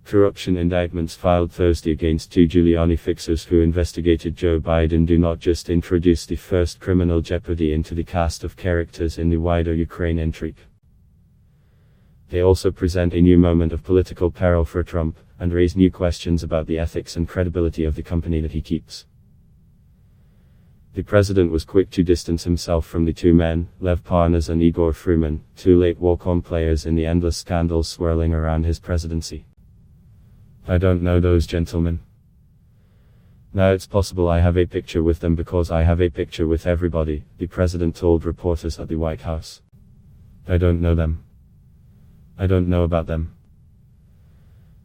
Corruption indictments filed Thursday against two Giuliani fixers who investigated Joe Biden do not just introduce the first criminal jeopardy into the cast of characters in the wider Ukraine intrigue. They also present a new moment of political peril for Trump, and raise new questions about the ethics and credibility of the company that he keeps. The president was quick to distance himself from the two men, Lev Parnas and Igor Fruman, two late walk-on players in the endless scandals swirling around his presidency. "I don't know those gentlemen. Now it's possible I have a picture with them because I have a picture with everybody," the president told reporters at the White House. "I don't know them. I don't know about them.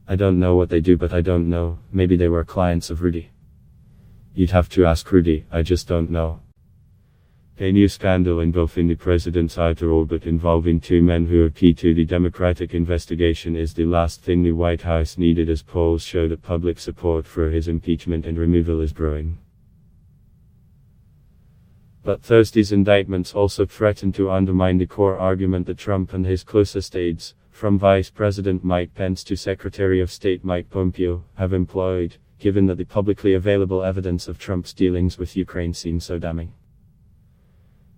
I don't know what they do, but I don't know, maybe they were clients of Rudy. You'd have to ask Rudy, I just don't know." A new scandal engulfing the president's outer orbit involving two men who are key to the Democratic investigation is the last thing the White House needed, as polls show that public support for his impeachment and removal is growing. But Thursday's indictments also threaten to undermine the core argument that Trump and his closest aides, from Vice President Mike Pence to Secretary of State Mike Pompeo, have employed, given that the publicly available evidence of Trump's dealings with Ukraine seems so damning.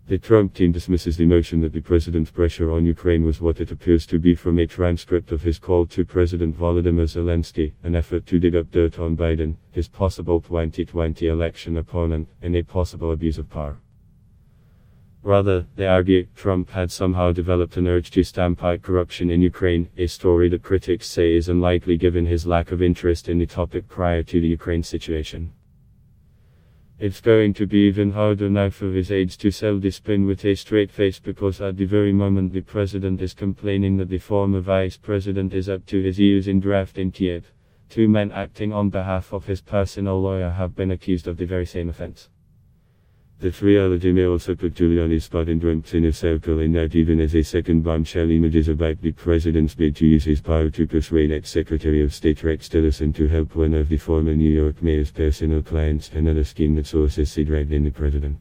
The Trump team dismisses the notion that the president's pressure on Ukraine was what it appears to be from a transcript of his call to President Volodymyr Zelensky, an effort to dig up dirt on Biden, his possible 2020 election opponent, and a possible abuse of power. Rather, they argue, Trump had somehow developed an urge to stamp out corruption in Ukraine, a story that critics say is unlikely given his lack of interest in the topic prior to the Ukraine situation. It's going to be even harder now for his aides to sell this spin with a straight face, because at the very moment the president is complaining that the former vice president is up to his ears in graft in Kiev, two men acting on behalf of his personal lawyer have been accused of the very same offense. The reality may also put Giuliani's spot in Trump's inner circle, in that even as a second bombshell emerges about the president's bid to use his power to persuade ex-Secretary of State Rex Tillerson to help one of the former New York mayor's personal clients, another scheme that sources see dragged in the president.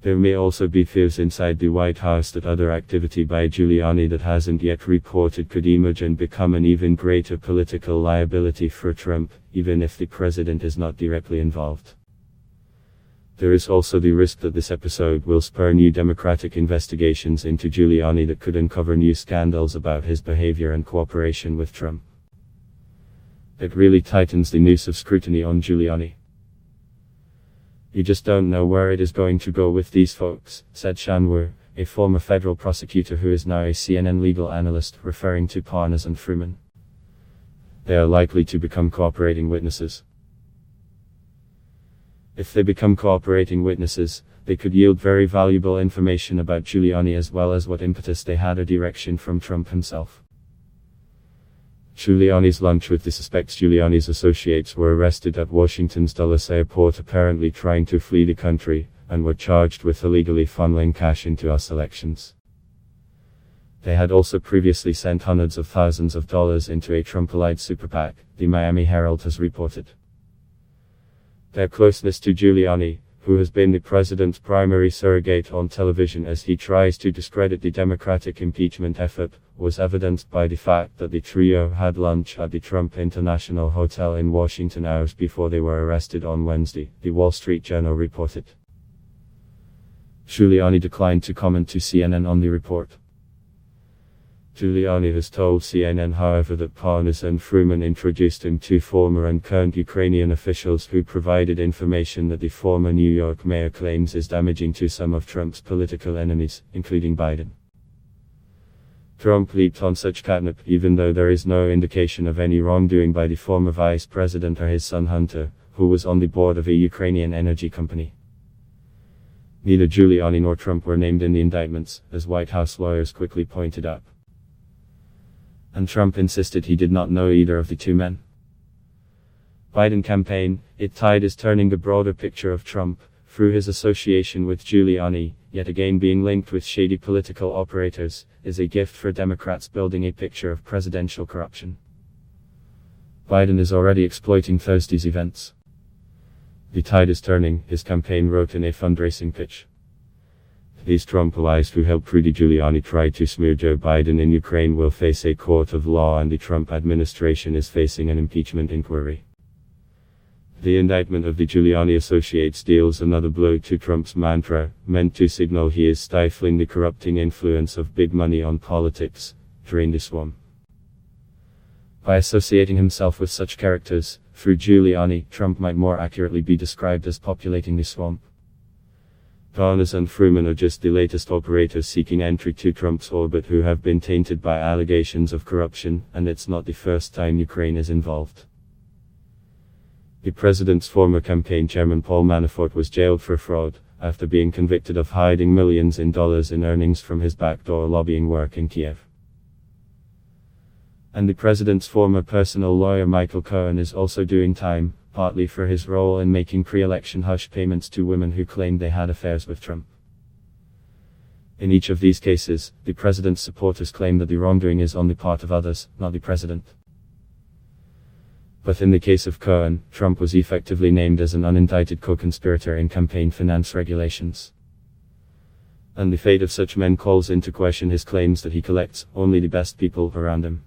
There may also be fears inside the White House that other activity by Giuliani that hasn't yet reported could emerge and become an even greater political liability for Trump, even if the president is not directly involved. There is also the risk that this episode will spur new Democratic investigations into Giuliani that could uncover new scandals about his behavior and cooperation with Trump. It really tightens the noose of scrutiny on Giuliani. "You just don't know where it is going to go with these folks," said Shanwar, a former federal prosecutor who is now a CNN legal analyst, referring to Parnas and Fruman. "They are likely to become cooperating witnesses. If they become cooperating witnesses, they could yield very valuable information about Giuliani as well as what impetus they had or direction from Trump himself." Giuliani's lunch with the suspects. Giuliani's associates were arrested at Washington's Dulles airport, apparently trying to flee the country, and were charged with illegally funneling cash into US elections. They had also previously sent hundreds of thousands of dollars into a Trump-allied super PAC, the Miami Herald has reported. Their closeness to Giuliani, who has been the president's primary surrogate on television as he tries to discredit the Democratic impeachment effort, was evidenced by the fact that the trio had lunch at the Trump International Hotel in Washington hours before they were arrested on Wednesday, the Wall Street Journal reported. Giuliani declined to comment to CNN on the report. Giuliani has told CNN, however, that Parnas and Fruman introduced him to former and current Ukrainian officials who provided information that the former New York mayor claims is damaging to some of Trump's political enemies, including Biden. Trump leaped on such catnip, even though there is no indication of any wrongdoing by the former vice president or his son Hunter, who was on the board of a Ukrainian energy company. Neither Giuliani nor Trump were named in the indictments, as White House lawyers quickly pointed out. And Trump insisted he did not know either of the two men. Biden campaign, it tide is turning the broader picture of Trump, through his association with Giuliani, yet again being linked with shady political operators, is a gift for Democrats building a picture of presidential corruption. Biden is already exploiting Thursday's events. "The tide is turning," his campaign wrote in a fundraising pitch. These Trump allies who helped Rudy Giuliani try to smear Joe Biden in Ukraine will face a court of law, and the Trump administration is facing an impeachment inquiry. The indictment of the Giuliani associates deals another blow to Trump's mantra, meant to signal he is stifling the corrupting influence of big money on politics, drain the swamp. By associating himself with such characters, through Giuliani, Trump might more accurately be described as populating the swamp. Garners and Fruman are just the latest operators seeking entry to Trump's orbit who have been tainted by allegations of corruption, and it's not the first time Ukraine is involved. The president's former campaign chairman Paul Manafort was jailed for fraud, after being convicted of hiding millions in dollars in earnings from his backdoor lobbying work in Kiev. And the president's former personal lawyer Michael Cohen is also doing time, partly for his role in making pre-election hush payments to women who claimed they had affairs with Trump. In each of these cases, the president's supporters claim that the wrongdoing is on the part of others, not the president. But in the case of Cohen, Trump was effectively named as an unindicted co-conspirator in campaign finance regulations. And the fate of such men calls into question his claims that he collects only the best people around him.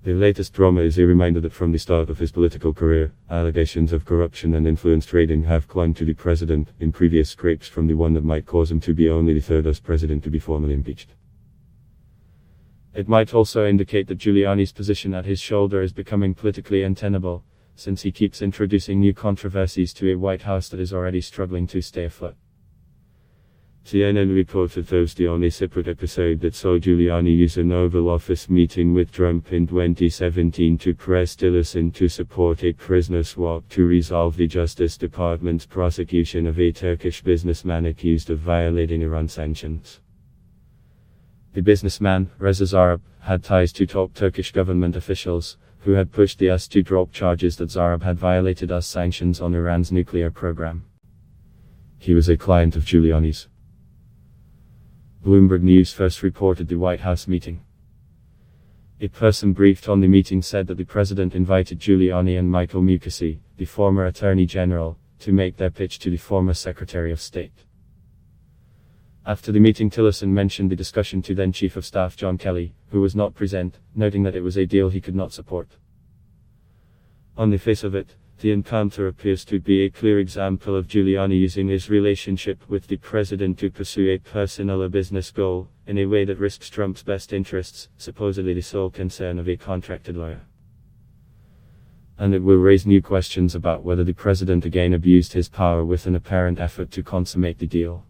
The latest drama is a reminder that from the start of his political career, allegations of corruption and influence trading have clung to the president, in previous scrapes from the one that might cause him to be only the third US president to be formally impeached. It might also indicate that Giuliani's position at his shoulder is becoming politically untenable, since he keeps introducing new controversies to a White House that is already struggling to stay afloat. CNN reported Thursday on a separate episode that saw Giuliani use an Oval Office meeting with Trump in 2017 to press Tillerson to support a prisoner swap to resolve the Justice Department's prosecution of a Turkish businessman accused of violating Iran sanctions. The businessman, Reza Zarrab, had ties to top Turkish government officials, who had pushed the US to drop charges that Zarrab had violated US sanctions on Iran's nuclear program. He was a client of Giuliani's. Bloomberg News first reported the White House meeting. A person briefed on the meeting said that the president invited Giuliani and Michael Mukasey, the former Attorney General, to make their pitch to the former Secretary of State. After the meeting, Tillerson mentioned the discussion to then Chief of Staff John Kelly, who was not present, noting that it was a deal he could not support. On the face of it, the encounter appears to be a clear example of Giuliani using his relationship with the president to pursue a personal or business goal, in a way that risks Trump's best interests, supposedly the sole concern of a contracted lawyer. And it will raise new questions about whether the president again abused his power with an apparent effort to consummate the deal.